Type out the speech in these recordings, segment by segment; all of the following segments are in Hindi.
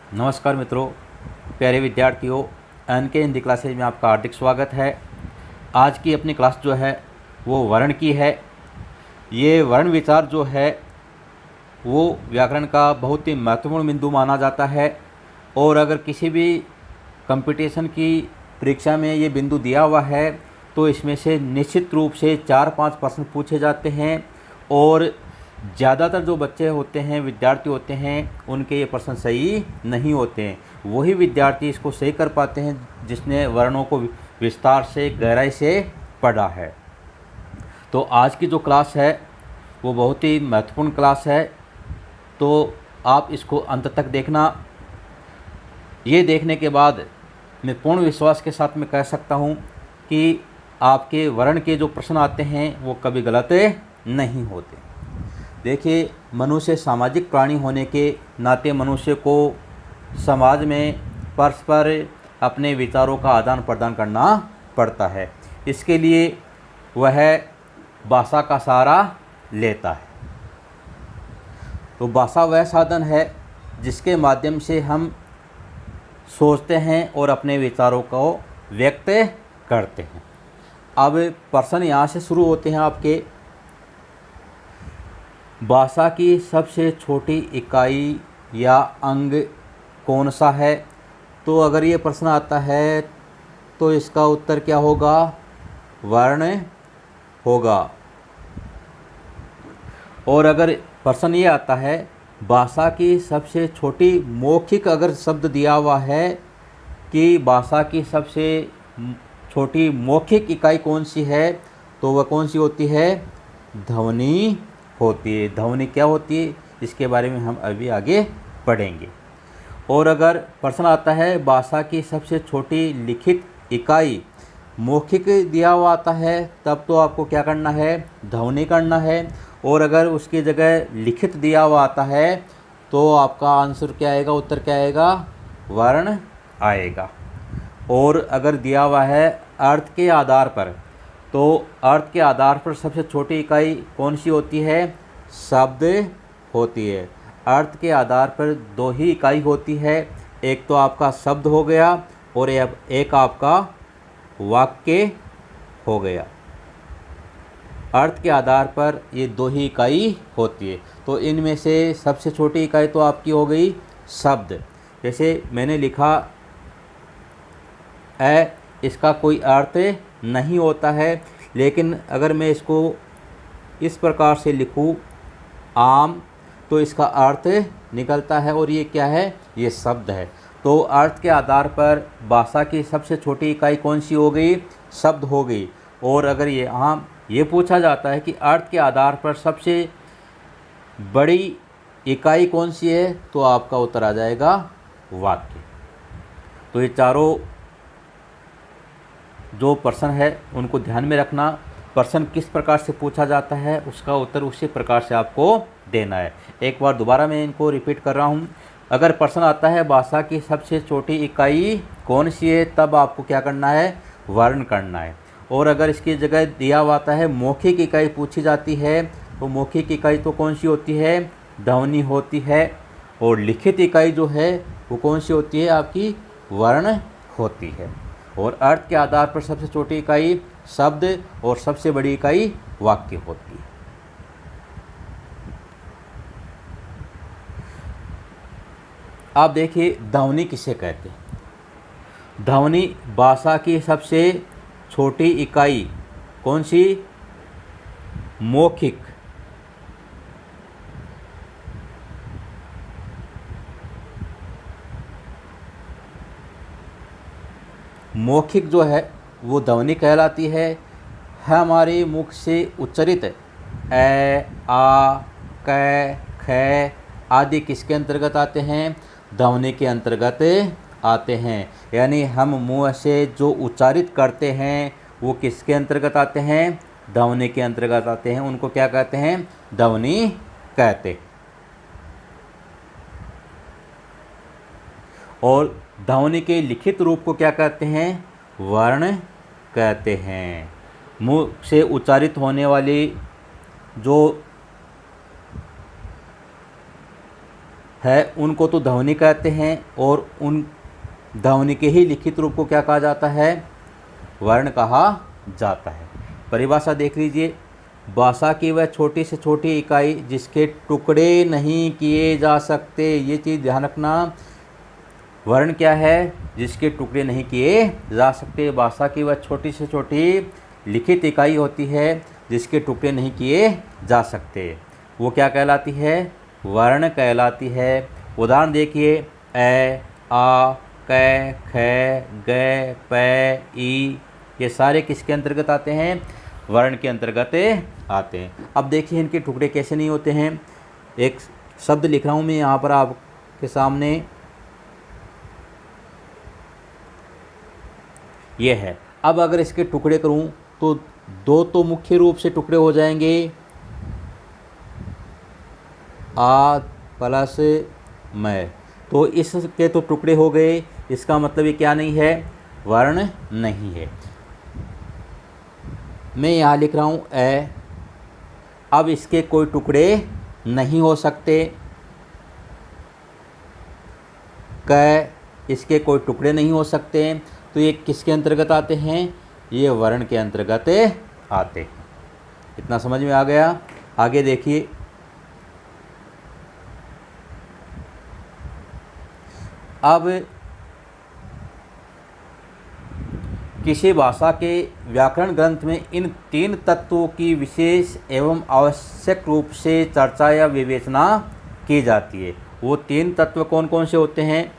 नमस्कार मित्रों, प्यारे विद्यार्थियों, एन के हिंदी क्लासेज में आपका हार्दिक स्वागत है। आज की अपनी क्लास जो है वो वर्ण की है। ये वर्ण विचार जो है वो व्याकरण का बहुत ही महत्वपूर्ण बिंदु माना जाता है और अगर किसी भी कंपटीशन की परीक्षा में ये बिंदु दिया हुआ है तो इसमें से निश्चित रूप से 4-5 प्रश्न पूछे जाते हैं और ज़्यादातर जो बच्चे होते हैं, विद्यार्थी होते हैं, उनके ये प्रश्न सही नहीं होते हैं। वही विद्यार्थी इसको सही कर पाते हैं जिसने वर्णों को विस्तार से, गहराई से पढ़ा है। तो आज की जो क्लास है वो बहुत ही महत्वपूर्ण क्लास है, तो आप इसको अंत तक देखना। ये देखने के बाद मैं पूर्ण विश्वास के साथ में कह सकता हूँ कि आपके वर्ण के जो प्रश्न आते हैं वो कभी गलत नहीं होते। देखिए, मनुष्य सामाजिक प्राणी होने के नाते मनुष्य को समाज में परस्पर अपने विचारों का आदान प्रदान करना पड़ता है। इसके लिए वह भाषा का सहारा लेता है। तो भाषा वह साधन है जिसके माध्यम से हम सोचते हैं और अपने विचारों को व्यक्त करते हैं। अब प्रश्न यहाँ से शुरू होते हैं आपके। भाषा की सबसे छोटी इकाई या अंग कौन सा है? तो अगर ये प्रश्न आता है तो इसका उत्तर क्या होगा? वर्ण होगा। और अगर प्रश्न ये आता है भाषा की सबसे छोटी मौखिक अगर शब्द दिया हुआ है कि भाषा की सबसे छोटी मौखिक इकाई कौन सी है, तो वह कौन सी होती है? ध्वनि होती है। ध्वनि क्या होती है इसके बारे में हम अभी आगे पढ़ेंगे। और अगर प्रश्न आता है भाषा की सबसे छोटी लिखित इकाई मौखिक दिया हुआ आता है, तब तो आपको क्या करना है? ध्वनि करना है। और अगर उसकी जगह लिखित दिया हुआ आता है तो आपका आंसर क्या आएगा? उत्तर क्या आएगा? वर्ण आएगा। और अगर दिया हुआ है अर्थ के आधार पर, तो अर्थ के आधार पर सबसे छोटी इकाई कौन सी होती है? शब्द होती है। अर्थ के आधार पर दो ही इकाई होती है, एक तो आपका शब्द हो गया और एक आपका वाक्य हो गया। अर्थ के आधार पर ये दो ही इकाई होती है। तो इनमें से सबसे छोटी इकाई तो आपकी हो गई शब्द। जैसे मैंने लिखा है, इसका कोई अर्थ नहीं होता है, लेकिन अगर मैं इसको इस प्रकार से लिखूं आम, तो इसका अर्थ निकलता है और ये क्या है? ये शब्द है। तो अर्थ के आधार पर भाषा की सबसे छोटी इकाई कौन सी हो गई? शब्द हो गई। और अगर ये पूछा जाता है कि अर्थ के आधार पर सबसे बड़ी इकाई कौन सी है, तो आपका उत्तर आ जाएगा वाक्य। तो ये चारों जो प्रश्न है उनको ध्यान में रखना। प्रश्न किस प्रकार से पूछा जाता है उसका उत्तर उसी प्रकार से आपको देना है। एक बार दोबारा मैं इनको रिपीट कर रहा हूँ। अगर प्रश्न आता है भाषा की सबसे छोटी इकाई कौन सी है, तब आपको क्या करना है? वर्ण करना है। और अगर इसकी जगह दिया हुआ आता है मौखिक इकाई पूछी जाती है, तो मौखिक इकाई तो कौन सी होती है? ध्वनि होती है। और लिखित इकाई जो है वो कौन सी होती है? आपकी वर्ण होती है। और अर्थ के आधार पर सबसे छोटी इकाई शब्द और सबसे बड़ी इकाई वाक्य होती है। आप देखिए ध्वनि किसे कहते हैं? ध्वनि भाषा की सबसे छोटी इकाई कौन सी? मौखिक। मौखिक जो है वो ध्वनि कहलाती है। हमारे मुख से उच्चारित ए, आ, क, ख आदि किसके अंतर्गत आते हैं? ध्वनि के अंतर्गत आते हैं। यानी हम मुंह से जो उच्चारित करते हैं वो किसके अंतर्गत आते हैं? ध्वनि के अंतर्गत आते हैं। उनको क्या कहते हैं? ध्वनि कहते हैं। और ध्वनि के लिखित रूप को क्या कहते हैं? वर्ण कहते हैं। मुंह से उच्चारित होने वाली जो है उनको तो ध्वनि कहते हैं, और उन ध्वनि के ही लिखित रूप को क्या कहा जाता है? वर्ण कहा जाता है। परिभाषा देख लीजिए। भाषा की वह छोटी से छोटी इकाई जिसके टुकड़े नहीं किए जा सकते, ये चीज़ ध्यान रखना। वर्ण क्या है? जिसके टुकड़े नहीं किए जा सकते। भाषा की वह छोटी से छोटी लिखित इकाई होती है जिसके टुकड़े नहीं किए जा सकते, वो क्या कहलाती है? वर्ण कहलाती है। उदाहरण देखिए, ए, आ, कै, ख, ग, प, ई, ये सारे किसके अंतर्गत आते हैं? वर्ण के अंतर्गत आते हैं। अब देखिए इनके टुकड़े कैसे नहीं होते हैं। एक शब्द लिख रहा हूँ मैं यहाँ पर आपके सामने, ये है। अब अगर इसके टुकड़े करूँ तो दो तो मुख्य रूप से टुकड़े हो जाएंगे, आ प्लस मैं, तो इसके तो टुकड़े हो गए। इसका मतलब ये क्या नहीं है? वर्ण नहीं है। मैं यहाँ लिख रहा हूँ ए, अब इसके कोई टुकड़े नहीं हो सकते। क, इसके कोई टुकड़े नहीं हो सकते, तो ये किसके अंतर्गत आते हैं? ये वर्ण के अंतर्गत आते हैं। इतना समझ में आ गया? आगे देखिए, अब किसी भाषा के व्याकरण ग्रंथ में इन तीन तत्वों की विशेष एवं आवश्यक रूप से चर्चा या विवेचना की जाती है। वो तीन तत्व कौन कौन से होते हैं?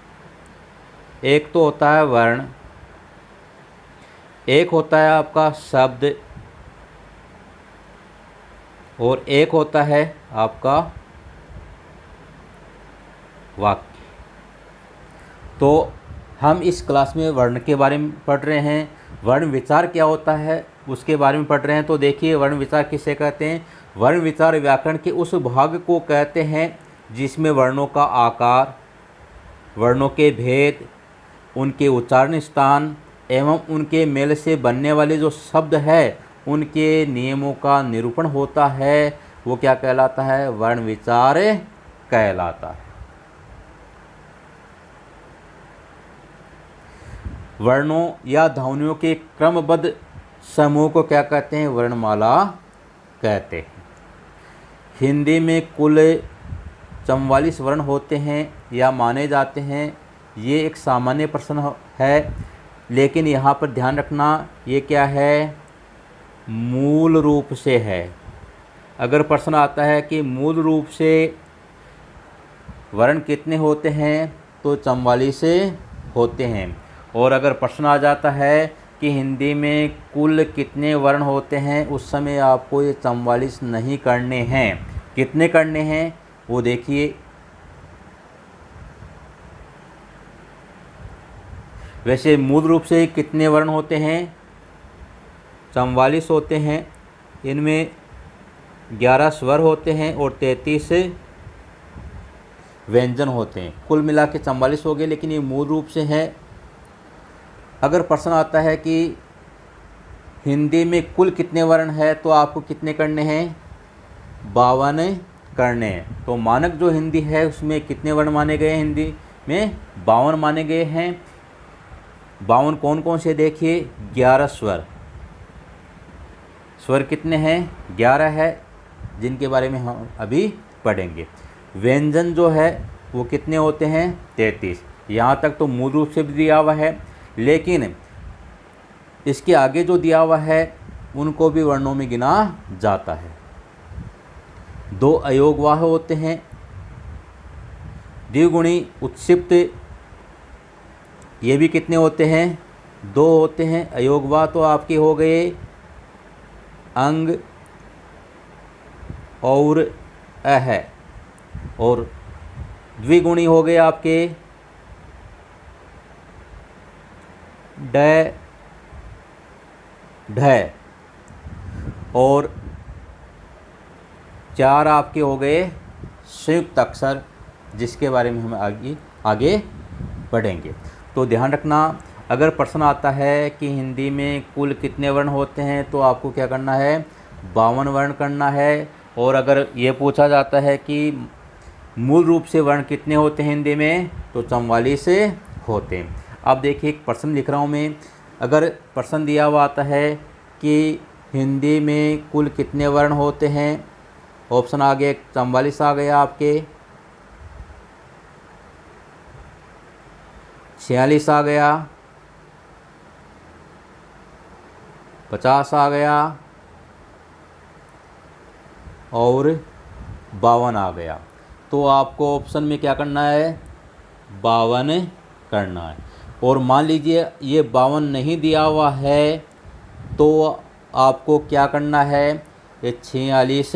एक तो होता है वर्ण, एक होता है आपका शब्द, और एक होता है आपका वाक्य। तो हम इस क्लास में वर्ण के बारे में पढ़ रहे हैं। वर्ण विचार क्या होता है उसके बारे में पढ़ रहे हैं। तो देखिए, वर्ण विचार किसे कहते हैं? वर्ण विचार व्याकरण के उस भाग को कहते हैं जिसमें वर्णों का आकार, वर्णों के भेद, उनके उच्चारण स्थान एवं उनके मेल से बनने वाले जो शब्द है उनके नियमों का निरूपण होता है। वो क्या कहलाता है? वर्ण विचार कहलाता है। वर्णों या ध्वनियों के क्रमबद्ध समूह को क्या कहते हैं? वर्णमाला कहते हैं। हिंदी में कुल 44 वर्ण होते हैं या माने जाते हैं। ये एक सामान्य प्रश्न है, लेकिन यहाँ पर ध्यान रखना, ये क्या है? मूल रूप से है। अगर प्रश्न आता है कि मूल रूप से वर्ण कितने होते हैं, तो 44 होते हैं। और अगर प्रश्न आ जाता है कि हिंदी में कुल कितने वर्ण होते हैं, उस समय आपको ये 44 नहीं करने हैं। कितने करने हैं वो देखिए। वैसे मूल रूप से कितने वर्ण होते हैं? 44 होते हैं। इनमें 11 स्वर होते हैं और 33 व्यंजन होते हैं। कुल मिला के 44 हो गए, लेकिन ये मूल रूप से है। अगर प्रश्न आता है कि हिंदी में कुल कितने वर्ण है, तो आपको कितने करने हैं? 52 करने हैं। तो मानक जो हिंदी है उसमें कितने वर्ण माने गए हैं? हिंदी में 52 माने गए हैं। 52 कौन कौन से? देखिए, 11 स्वर। स्वर कितने हैं? 11 है, जिनके बारे में हम अभी पढ़ेंगे। व्यंजन जो है वो कितने होते हैं? 33। यहाँ तक तो मूल रूप से भी दिया हुआ है, लेकिन इसके आगे जो दिया हुआ है उनको भी वर्णों में गिना जाता है। 2 अयोगवाह होते हैं। द्विगुणी उत्क्षिप्त, ये भी कितने होते हैं? 2 होते हैं। अयोगवाह तो आपके हो गए अंग और अह, और द्विगुणी हो गए आपके ड, ढ, और 4 आपके हो गए संयुक्त अक्षर, जिसके बारे में हम आगे पढ़ेंगे। तो ध्यान रखना, अगर प्रश्न आता है कि हिंदी में कुल कितने वर्ण होते हैं, तो आपको क्या करना है? 52 वर्ण करना है। और अगर ये पूछा जाता है कि मूल रूप से वर्ण कितने होते हैं हिंदी में? तो 44 होते हैं। अब देखिए एक प्रश्न लिख रहा हूँ मैं। अगर प्रश्न दिया हुआ आता है कि हिंदी में कुल कितने वर्ण होते हैं, ऑप्शन आ गया 44 आ गया आपके, 46 आ गया, 50 आ गया और 52 आ गया। तो आपको ऑप्शन में क्या करना है? 52 करना है। और मान लीजिए ये 52 नहीं दिया हुआ है तो आपको क्या करना है? ये 46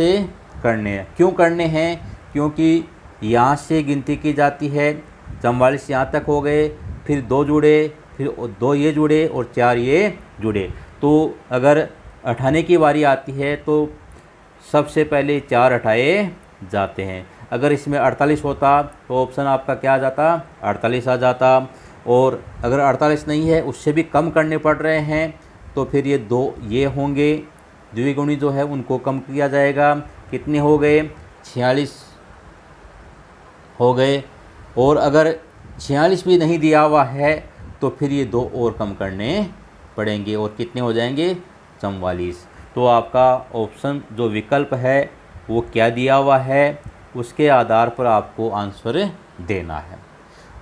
करने हैं। क्यों करने हैं? क्योंकि यहाँ से गिनती की जाती है। 44 यहाँ तक हो गए, फिर 2 जुड़े, फिर 2 ये जुड़े और 4 ये जुड़े। तो अगर उठाने की बारी आती है तो सबसे पहले 4 उठाए जाते हैं। अगर इसमें 48 होता तो ऑप्शन आपका क्या आ जाता? 48 आ जाता। और अगर 48 नहीं है, उससे भी कम करने पड़ रहे हैं, तो फिर ये 2 ये होंगे, द्विगुणी जो है उनको कम किया जाएगा। कितने हो गए? 46 हो गए। और अगर 46 भी नहीं दिया हुआ है तो फिर ये 2 और कम करने पड़ेंगे और कितने हो जाएंगे? 44। तो आपका ऑप्शन जो विकल्प है वो क्या दिया हुआ है, उसके आधार पर आपको आंसर देना है।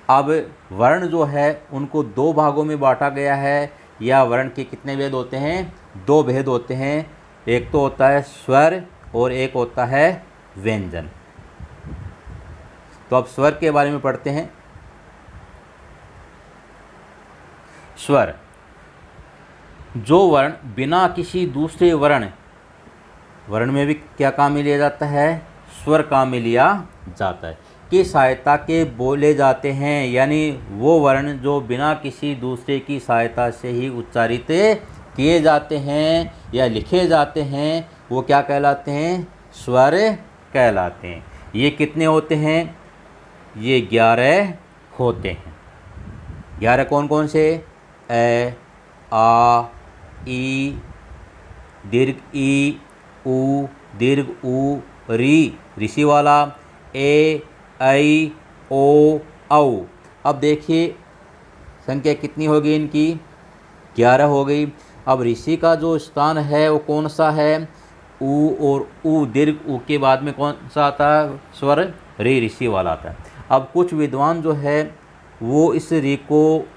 अब वर्ण जो है उनको 2 भागों में बांटा गया है। या वर्ण के कितने भेद होते हैं? 2 भेद होते हैं। एक तो होता है स्वर और एक होता है व्यंजन। तो अब स्वर के बारे में पढ़ते हैं। स्वर, जो वर्ण बिना किसी दूसरे वर्ण में भी क्या काम में लिया जाता है? स्वर काम में लिया जाता है, की सहायता के बोले जाते हैं। यानी वो वर्ण जो बिना किसी दूसरे की सहायता से ही उच्चारित किए जाते हैं या लिखे जाते हैं, वो क्या कहलाते हैं? स्वर कहलाते हैं। ये कितने होते हैं? ये 11 होते हैं। 11 कौन कौन से? ए, आ, ई, दीर्घ ई, उ, दीर्घ उ, री, ऋषि वाला, ए, ऐ, ओ, औ। अब देखिए संख्या कितनी होगी इनकी? 11 हो गई। अब ऋषि का जो स्थान है वो कौन सा है? उ, और उ दीर्घ उ के बाद में कौन सा आता है स्वर? रे, ऋषि वाला आता है। अब कुछ विद्वान जो है वो इस री को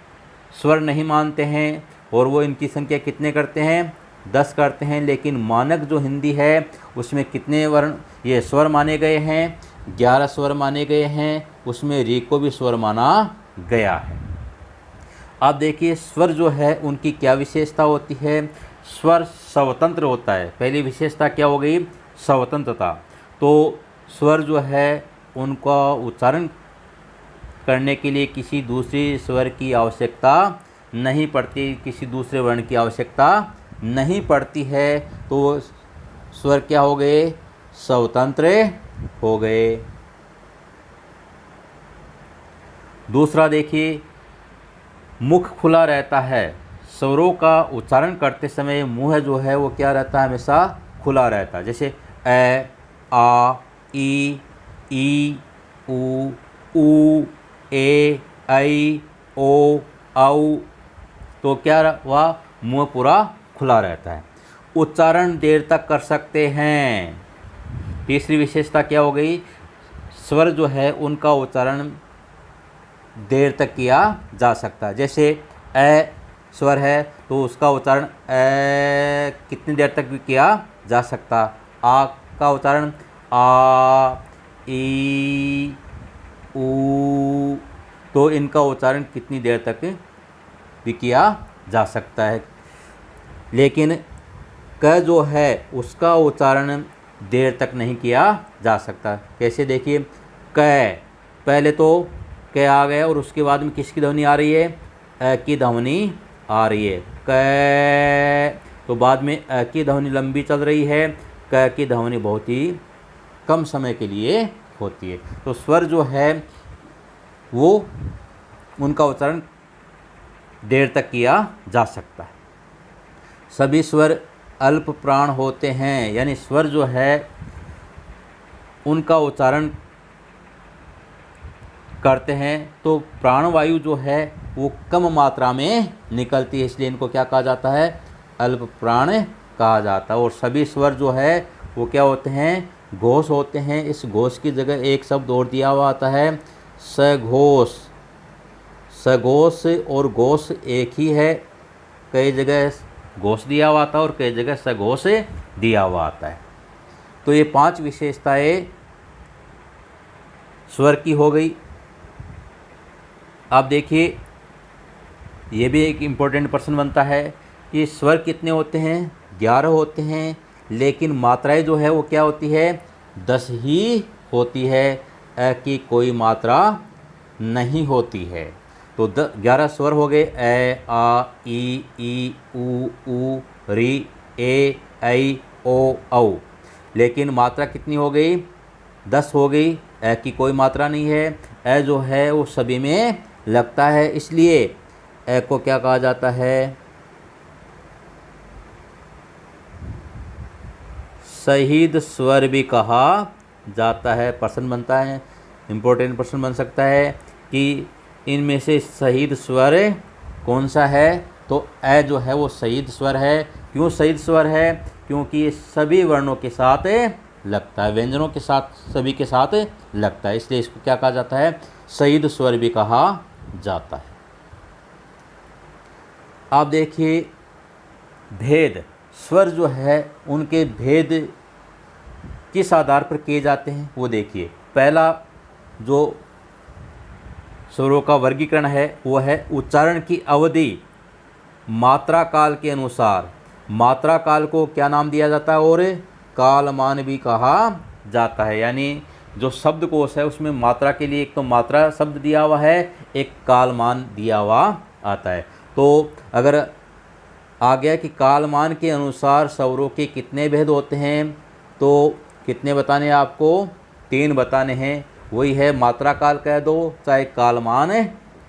स्वर नहीं मानते हैं और वो इनकी संख्या कितने करते हैं? 10 करते हैं। लेकिन मानक जो हिंदी है उसमें कितने वर्ण ये स्वर माने गए हैं? 11 स्वर माने गए हैं। उसमें री को भी स्वर माना गया है। अब देखिए स्वर जो है उनकी क्या विशेषता होती है? स्वर स्वतंत्र होता है। पहली विशेषता क्या हो गई? स्वतंत्रता। तो स्वर जो है उनका उच्चारण करने के लिए किसी दूसरे स्वर की आवश्यकता नहीं पड़ती, किसी दूसरे वर्ण की आवश्यकता नहीं पड़ती है। तो स्वर क्या हो गए? स्वतंत्र हो गए। दूसरा देखिए, मुख खुला रहता है। स्वरों का उच्चारण करते समय मुंह जो है वो क्या रहता है? हमेशा खुला रहता है। जैसे ए, आ, ई, उ, ए, ऐ, ओ, औ। तो क्या हुआ? मुंह पूरा खुला रहता है। उच्चारण देर तक कर सकते हैं। तीसरी विशेषता क्या हो गई? स्वर जो है उनका उच्चारण देर तक किया जा सकता है। जैसे ए स्वर है तो उसका उच्चारण ए कितनी देर तक भी किया जा सकता। आ का उच्चारण आ, ई, उ, तो इनका उच्चारण कितनी देर तक भी किया जा सकता है। लेकिन क जो है उसका उच्चारण देर तक नहीं किया जा सकता। कैसे? देखिए क, पहले तो क आ गया और उसके बाद में किसकी ध्वनि आ रही है? अ की ध्वनि आ रही है। क, तो बाद में अ की ध्वनि लंबी चल रही है, क की ध्वनि बहुत ही कम समय के लिए होती है। तो स्वर जो है वो उनका उच्चारण देर तक किया जा सकता है। सभी स्वर अल्प प्राण होते हैं। यानी स्वर जो है उनका उच्चारण करते हैं तो प्राणवायु जो है वो कम मात्रा में निकलती है, इसलिए इनको क्या कहा जाता है, अल्प प्राण कहा जाता है। और सभी स्वर जो है वो क्या होते हैं, घोष होते हैं। इस घोष की जगह एक शब्द और दिया हुआ आता है, सघोष। सघोष और घोष एक ही है, कई जगह घोष दिया हुआ आता है और कई जगह सघोष दिया हुआ आता है। तो ये 5 विशेषताएं स्वर की हो गई। आप देखिए, ये भी एक इम्पोर्टेंट प्रश्न बनता है कि स्वर कितने होते हैं, 11 होते हैं, लेकिन मात्राएं जो है वो क्या होती है, 10 ही होती है, अ की कोई मात्रा नहीं होती है। तो 11 स्वर हो गए, ए, आ, ई, ऊ, री, ए, ऐ, ओ, औ। लेकिन मात्रा कितनी हो गई, 10 हो गई, ए की कोई मात्रा नहीं है। ए जो है वो सभी में लगता है, इसलिए ए को क्या कहा जाता है, शहीद स्वर भी कहा जाता है। प्रश्न बनता है, इम्पोर्टेंट प्रश्न बन सकता है कि इनमें से शहीद स्वर कौन सा है, तो ए जो है वो शहीद स्वर है। क्यों शहीद स्वर है, क्योंकि ये सभी वर्णों के साथ लगता है, व्यंजनों के साथ, सभी के साथ लगता है, इसलिए इसको क्या कहा जाता है, शहीद स्वर भी कहा जाता है। आप देखिए, भेद, स्वर जो है उनके भेद किस आधार पर किए जाते हैं वो देखिए। पहला जो स्वरों का वर्गीकरण है वो है उच्चारण की अवधि, मात्रा काल के अनुसार। मात्रा काल को क्या नाम दिया जाता है, और कालमान भी कहा जाता है। यानी जो शब्दकोश है उसमें मात्रा के लिए एक तो मात्रा शब्द दिया हुआ है, एक कालमान दिया हुआ आता है। तो अगर आ गया कि कालमान के अनुसार स्वरों के कितने भेद होते हैं, तो कितने बताने हैं आपको, 3 बताने हैं। वही है, मात्रा काल कह दो चाहे कालमान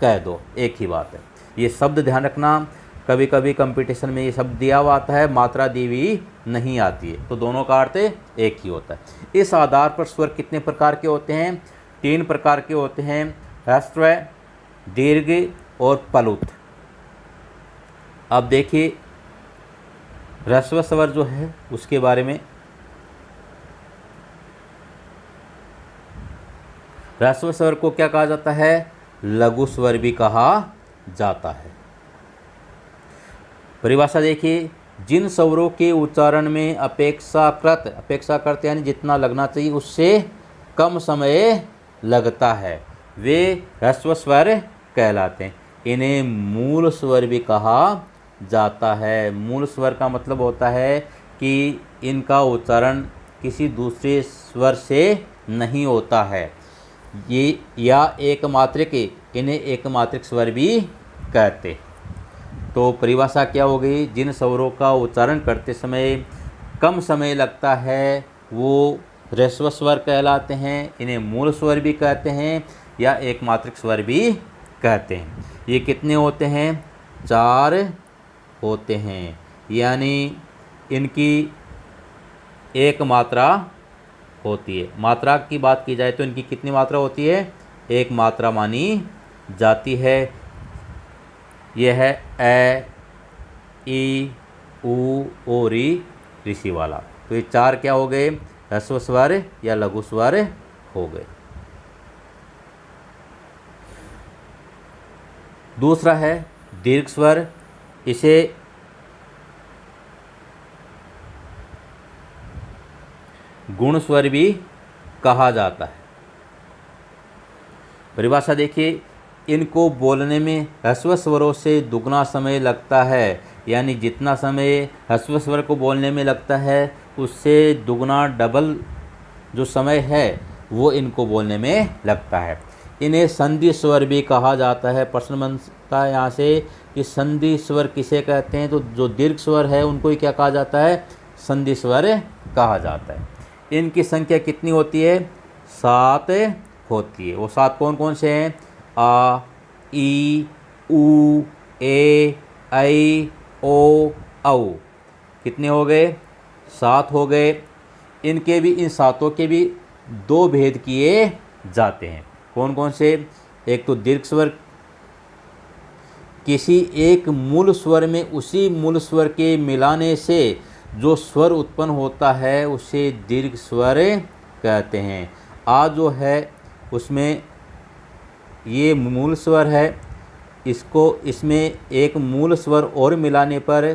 कह दो, एक ही बात है। ये शब्द ध्यान रखना, कभी कभी कंपटीशन में ये शब्द दिया हुआ आता है, मात्रा दी हुई नहीं आती है, तो दोनों का अर्थ एक ही होता है। इस आधार पर स्वर कितने प्रकार के होते हैं, 3 प्रकार के होते हैं, ह्रस्व, दीर्घ और प्लुत। अब देखिए ह्रस्व स्वर जो है उसके बारे में। ह्रस्व स्वर को क्या कहा जाता है, लघु स्वर भी कहा जाता है। परिभाषा देखिए, जिन स्वरों के उच्चारण में अपेक्षाकृत यानी जितना लगना चाहिए उससे कम समय लगता है, वे ह्रस्व स्वर कहलाते हैं। इन्हें मूल स्वर भी कहा जाता है। मूल स्वर का मतलब होता है कि इनका उच्चारण किसी दूसरे स्वर से नहीं होता है, ये या एकमात्रिक, इन्हें एकमात्रिक स्वर भी कहते। तो परिभाषा क्या हो गई, जिन स्वरों का उच्चारण करते समय कम समय लगता है वो ह्रस्व स्वर कहलाते हैं। इन्हें मूल स्वर भी कहते हैं या एकमात्रिक स्वर भी कहते हैं। ये कितने होते हैं, 4 होते हैं, यानी इनकी एक मात्रा होती है। मात्रा की बात की जाए तो इनकी कितनी मात्रा होती है, एक मात्रा मानी जाती है। यह है ए, ई, ऊ, ओ, री, ऋषि वाला। तो ये 4 क्या हो गए, ह्रस्व स्वर या लघु स्वर हो गए। दूसरा है दीर्घ स्वर, इसे गुण स्वर भी कहा जाता है। परिभाषा देखिए, इनको बोलने में ह्रस्व स्वरों से दुगना समय लगता है, यानी जितना समय ह्रस्व स्वर को बोलने में लगता है उससे दुगना डबल जो समय है वो इनको बोलने में लगता है। इन्हें संधि स्वर भी कहा जाता है। प्रश्न बनता है यहाँ से कि संधि स्वर किसे कहते हैं, तो जो दीर्घ स्वर है उनको ही क्या कहा जाता है, संधि स्वर कहा जाता है। इनकी संख्या कितनी होती है, 7 होती है। वो 7 कौन कौन से हैं, आ, ई, ऊ, ए, ऐ, ओ, औ। कितने हो गए, 7 हो गए। इन 7 के भी 2 भेद किए जाते हैं। कौन कौन से, एक तो दीर्घ स्वर, किसी एक मूल स्वर में उसी मूल स्वर के मिलाने से जो स्वर उत्पन्न होता है उसे दीर्घ स्वर कहते हैं। आ जो है उसमें ये मूल स्वर है, इसमें एक मूल स्वर और मिलाने पर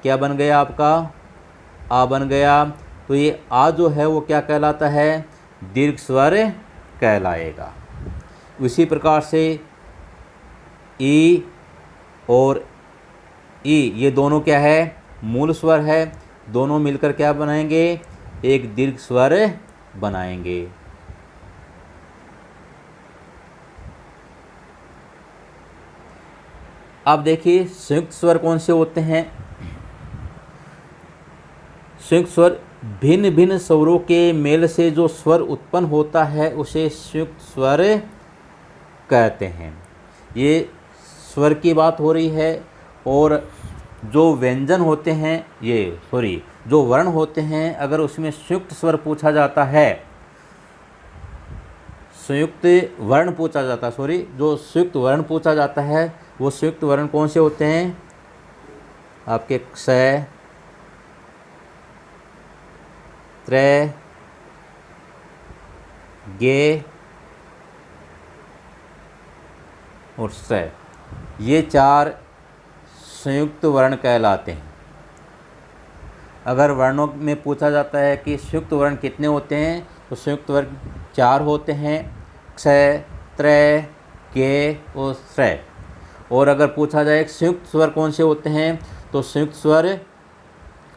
क्या बन गया आपका, आ बन गया। तो ये आ जो है वो क्या कहलाता है, दीर्घ स्वर कहलाएगा। उसी प्रकार से ई और ई ये दोनों क्या है, मूल स्वर है, दोनों मिलकर क्या बनाएंगे, एक दीर्घ स्वर बनाएंगे। अब देखिए संयुक्त स्वर कौन से होते हैं। संयुक्त स्वर भिन्न भिन्न स्वरों के मेल से जो स्वर उत्पन्न होता है उसे संयुक्त स्वर कहते हैं। ये स्वर की बात हो रही है। और जो व्यंजन होते हैं, जो वर्ण होते हैं, अगर उसमें संयुक्त स्वर पूछा जाता है, संयुक्त वर्ण पूछा जाता है, जो संयुक्त वर्ण पूछा जाता है वो संयुक्त वर्ण कौन से होते हैं, आपके क्ष, त्रय, गे और स, ये 4 संयुक्त वर्ण कहलाते हैं। अगर वर्णों में पूछा जाता है कि संयुक्त वर्ण कितने होते हैं तो संयुक्त वर्ण 4 होते हैं, क्ष, त्रय, गे और स। और अगर पूछा जाए संयुक्त स्वर कौन से होते हैं तो संयुक्त स्वर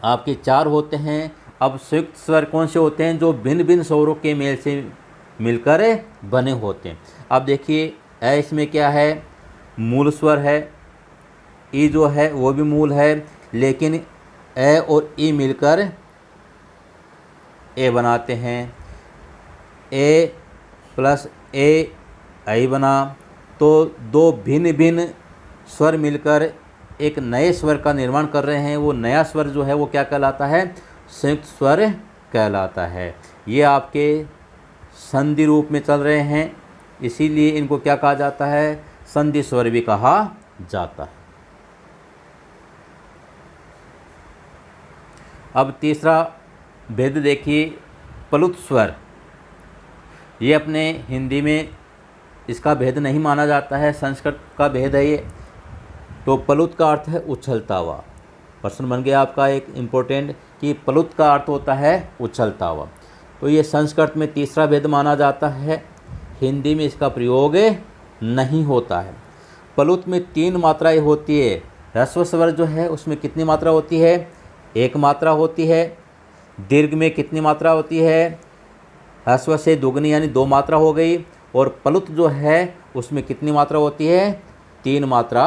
आपके 4 होते हैं। अब संयुक्त स्वर कौन से होते हैं, जो भिन्न भिन्न स्वरों के मेल से मिलकर बने होते हैं। अब देखिए ए इसमें क्या है, मूल स्वर है, ई जो है वो भी मूल है, लेकिन ए और ई मिलकर ए बनाते हैं। ए प्लस ए आई बना, तो दो भिन्न भिन्न स्वर मिलकर एक नए स्वर का निर्माण कर रहे हैं। वो नया स्वर जो है वो क्या कहलाता है, संयुक्त स्वर कहलाता है। ये आपके संधि रूप में चल रहे हैं, इसीलिए इनको क्या कहा जाता है, संधि स्वर भी कहा जाता है। अब तीसरा भेद देखिए, प्लुत स्वर। ये अपने हिंदी में इसका भेद नहीं माना जाता है, संस्कृत का भेद है ये। तो प्लुत का अर्थ है उछलता हुआ। प्रश्न बन गया आपका एक इम्पोर्टेंट कि प्लुत का अर्थ होता है उछलता हुआ। तो ये संस्कृत में तीसरा भेद माना जाता है, हिंदी में इसका प्रयोग नहीं होता है। प्लुत में 3 मात्राएं होती है। ह्रस्व स्वर जो है उसमें कितनी मात्रा होती है, 1 मात्रा होती है। दीर्घ में कितनी मात्रा होती है, ह्रस्व से दुगनी यानी 2 मात्रा हो गई। और प्लुत जो है उसमें कितनी मात्रा होती है, 3 मात्रा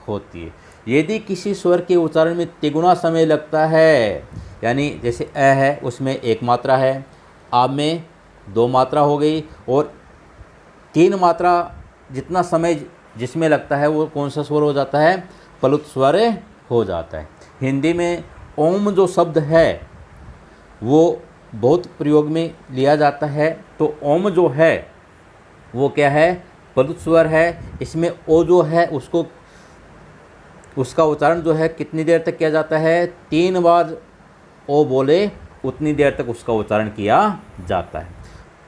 होती है। यदि किसी स्वर के उच्चारण में तिगुना समय लगता है, यानी जैसे अ है उसमें 1 मात्रा है, आ में 2 मात्रा हो गई, और 3 मात्रा जितना समय जिसमें लगता है वो कौन सा स्वर हो जाता है, प्लुत स्वर हो जाता है। हिंदी में ओम जो शब्द है वो बहुत प्रयोग में लिया जाता है। तो ओम जो है वो क्या है, प्लुत स्वर है। इसमें ओ जो है उसका उच्चारण जो है कितनी देर तक किया जाता है, 3 बार ओ बोले उतनी देर तक उसका उच्चारण किया जाता है।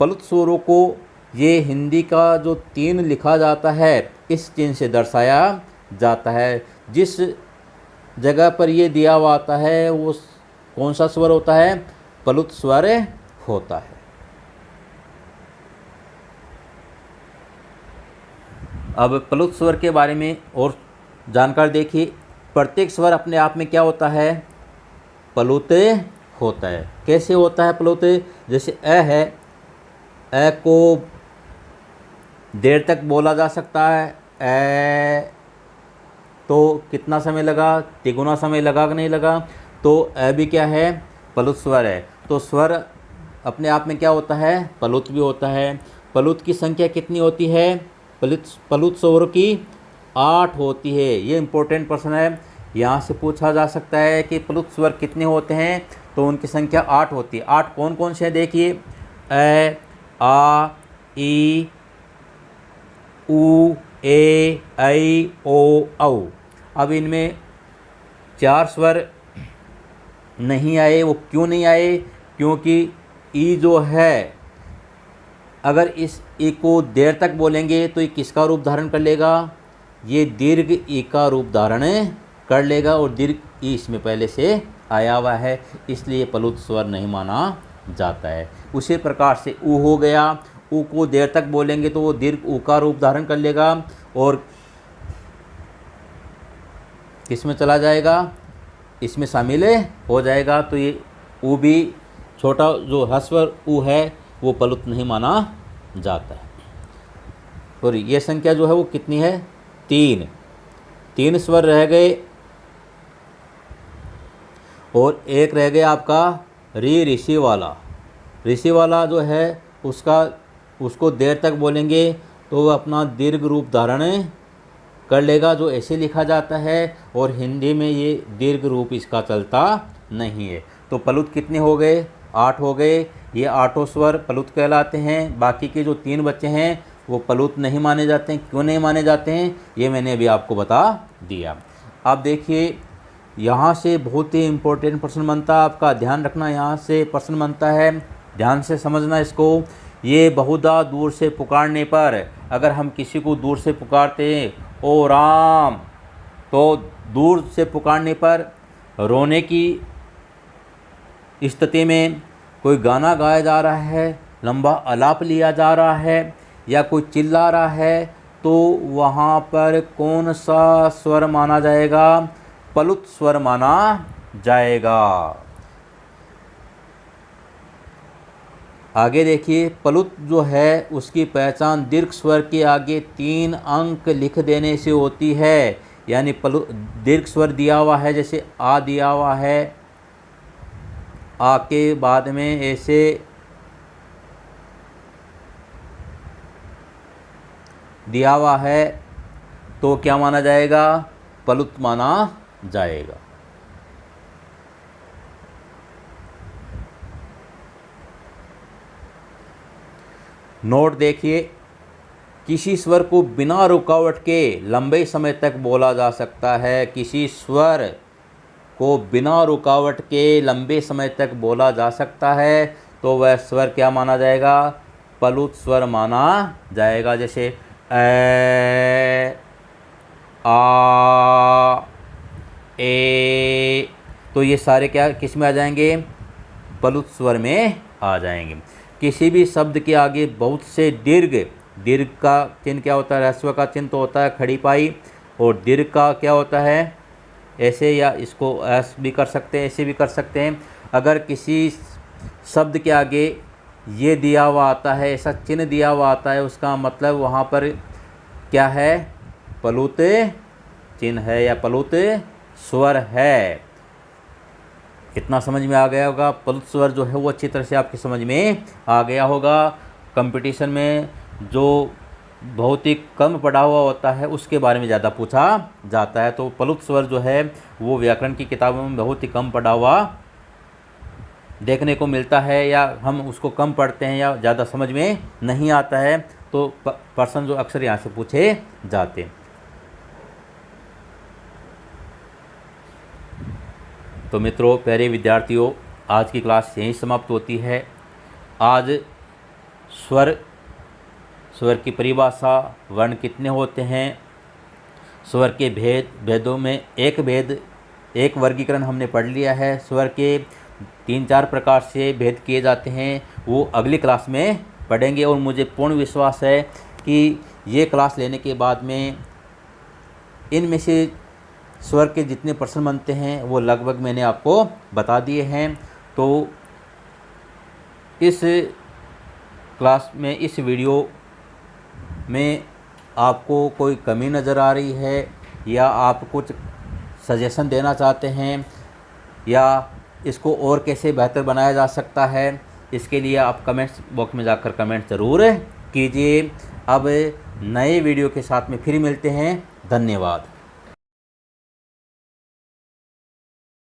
प्लुत स्वरों को ये हिंदी का जो 3 लिखा जाता है इस चिन्ह से दर्शाया जाता है। जिस जगह पर ये दिया हुआ आता है वो कौन सा स्वर होता है, प्लुत स्वर होता है। अब प्लुत स्वर के बारे में और जानकारी देखिए। प्रत्येक स्वर अपने आप में क्या होता है, प्लुत होता है। कैसे होता है प्लुत, जैसे अ है, अ को देर तक बोला जा सकता है, तो कितना समय लगा, तिगुना समय लगा कि नहीं लगा। तो अ भी क्या है, प्लुत स्वर है। तो स्वर अपने आप में क्या होता है, प्लुत भी होता है। प्लुत की संख्या कितनी होती है, प्लुत स्वरों की 8 होती है। ये इम्पोर्टेंट प्रश्न है, यहाँ से पूछा जा सकता है कि प्लुत स्वर कितने होते हैं, तो उनकी संख्या 8 होती है। 8 कौन कौन से हैं देखिए, अ, आ, ई, ऊ, ए, ऐ, ओ, औ। अब इनमें 4 स्वर नहीं आए। वो क्यों नहीं आए? क्योंकि ई जो है, अगर इस ई को देर तक बोलेंगे तो ये किसका रूप धारण कर लेगा? ये दीर्घ ई का रूप धारण कर लेगा, और दीर्घ ई इसमें पहले से आया हुआ है, इसलिए प्लुत स्वर नहीं माना जाता है। उसी प्रकार से ऊ हो गया, ऊ को देर तक बोलेंगे तो वो दीर्घ ऊ का रूप धारण कर लेगा और किसमें चला जाएगा? इसमें शामिल हो जाएगा। तो ये ऊ भी, छोटा जो ह्रस्व ऊ है, वो प्लुत नहीं माना जाता है। और ये संख्या जो है वो कितनी है? 3 स्वर रह गए, और एक रह गया आपका ऋषि वाला। ऋषि वाला जो है उसको देर तक बोलेंगे तो वह अपना दीर्घ रूप धारण कर लेगा, जो ऐसे लिखा जाता है, और हिंदी में ये दीर्घ रूप इसका चलता नहीं है। तो प्लुत कितने हो गए? 8 हो गए। ये 8 स्वर प्लुत कहलाते हैं। बाकी के जो 3 बच्चे हैं वो प्लुत नहीं माने जाते हैं। क्यों नहीं माने जाते हैं, ये मैंने अभी आपको बता दिया। अब देखिए, यहाँ से बहुत ही इम्पोर्टेंट प्रश्न बनता है, आपका ध्यान रखना। यहाँ से प्रश्न बनता है, ध्यान से समझना इसको। ये बहुधा दूर से पुकारने पर, अगर हम किसी को दूर से पुकारते हैं, ओ राम, तो दूर से पुकारने पर रोने की स्थिति में कोई गाना गाया जा रहा है, लंबा आलाप लिया जा रहा है, या कोई चिल्ला रहा है, तो वहाँ पर कौन सा स्वर माना जाएगा? प्लुत स्वर माना जाएगा। आगे देखिए, प्लुत जो है उसकी पहचान दीर्घ स्वर के आगे 3 अंक लिख देने से होती है। यानी दीर्घ स्वर दिया हुआ है, जैसे आ दिया हुआ है, आ के बाद में ऐसे दिया हुआ है, तो क्या माना जाएगा? प्लुत माना जाएगा। नोट देखिए, किसी स्वर को बिना रुकावट के लंबे समय तक बोला जा सकता है। किसी स्वर को बिना रुकावट के लंबे समय तक बोला जा सकता है, तो वह स्वर क्या माना जाएगा? प्लुत स्वर माना जाएगा। जैसे ए, आ, ए, तो ये सारे क्या किस में आ जाएंगे? प्लुत स्वर में आ जाएंगे। किसी भी शब्द के आगे बहुत से दीर्घ का चिन्ह क्या होता है? ह्रस्व का चिन्ह तो होता है खड़ी पाई, और दीर्घ का क्या होता है? ऐसे, या इसको ऐसे भी कर सकते हैं, ऐसे भी कर सकते हैं। अगर किसी शब्द के आगे ये दिया हुआ आता है, ऐसा चिन्ह दिया हुआ आता है, उसका मतलब वहाँ पर क्या है? प्लुत चिन्ह है या प्लुत स्वर है। कितना समझ में आ गया होगा? प्लुत स्वर जो है वो अच्छी तरह से आपकी समझ में आ गया होगा। कंपटीशन में जो बहुत ही कम पढ़ा हुआ होता है उसके बारे में ज़्यादा पूछा जाता है। तो प्लुत स्वर जो है वो व्याकरण की किताबों में बहुत ही कम पढ़ा हुआ देखने को मिलता है, या हम उसको कम पढ़ते हैं, या ज़्यादा समझ में नहीं आता है, तो प्रश्न जो अक्सर यहाँ से पूछे जाते हैं। तो मित्रों, प्यारे विद्यार्थियों, आज की क्लास यहीं समाप्त होती है। आज स्वर की परिभाषा, वर्ण कितने होते हैं, स्वर के भेदों में एक वर्गीकरण हमने पढ़ लिया है। स्वर के 3-4 प्रकार से भेद किए जाते हैं, वो अगली क्लास में पढ़ेंगे। और मुझे पूर्ण विश्वास है कि ये क्लास लेने के बाद में इनमें से स्वर के जितने प्रश्न बनते हैं वो लगभग मैंने आपको बता दिए हैं। तो इस क्लास में, इस वीडियो में आपको कोई कमी नज़र आ रही है, या आप कुछ सजेशन देना चाहते हैं, या इसको और कैसे बेहतर बनाया जा सकता है, इसके लिए आप कमेंट्स बॉक्स में जाकर कमेंट ज़रूर कीजिए। अब नए वीडियो के साथ में फिर मिलते हैं। धन्यवाद।